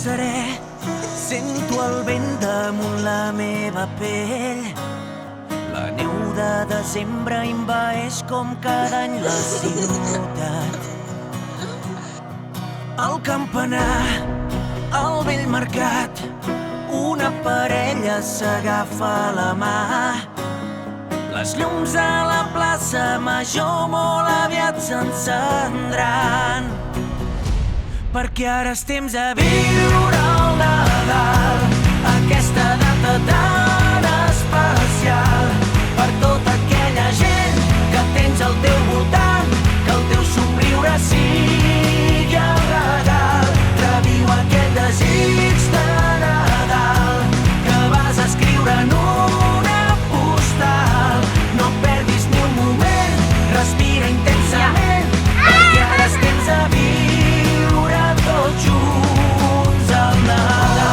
serè, sento el vent damunt la meva pell. La neu de desembre envaeix com cada any la ciutat. El campanar, el vell mercat, una parella s'agafa la mà. Les llums a la plaça Major molt aviat s'encendran, perquè ara és temps de viure el Nadal, aquesta data tan especial, per tota aquella gent que tens al teu voltant, que el teu somriure sigui el regal. Reviu aquest desig de Nadal que vas escriure en una postal. No perdis ni un moment, respira intensament, perquè ara és temps de viure tots junts el Nadal.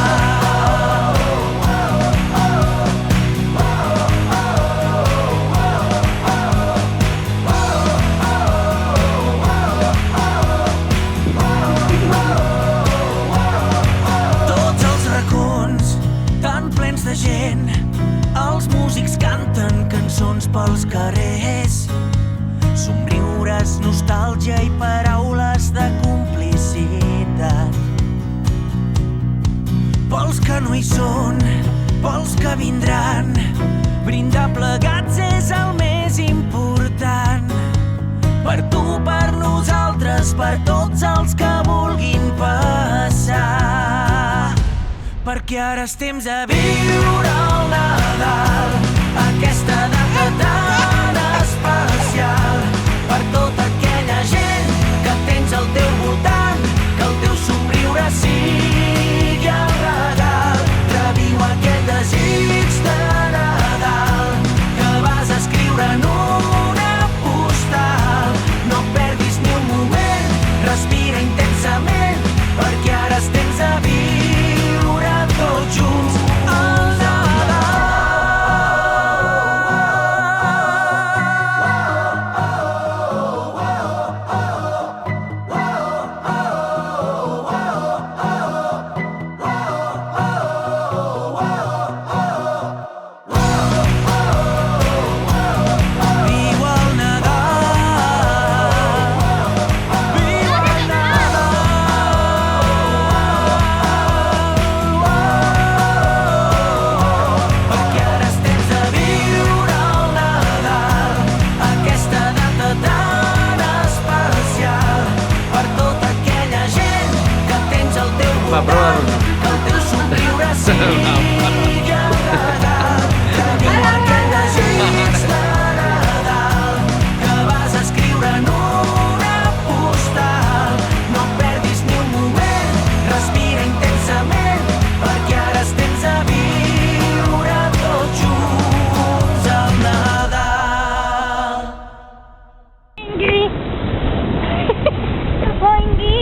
Tots els racons tan plens de gent, els músics canten cançons pels carrers, somriures, nostàlgia i paraules de complicitat. Pels que no hi són, pels que vindran, brindar plegats és el més important. Per tu, per nosaltres, per tots els que vulguin passar, perquè ara és temps de viure el Nadal, aquesta data tan especial, per tota aquella gent que tens al teu voltant, que el teu somriure sigui el regal. Reviu aquest desig de Nadal que vas escriure en una postal. No perdis ni un moment, respira intensament, perquè ara és temps de viure tots junts el Nadal. Viu el Nadal, viu el Nadal, perquè ara és temps de viure el Nadal, aquesta data tan especial, per tota aquella gent que tens al teu voltant, que el teu somriure sigui el regal. Reviu aquell desig de Nadal que vas escriure en una postal. No perdis ni un moment, respira intensament, perquè ara és temps de viure tots junts el Nadal. Oingi!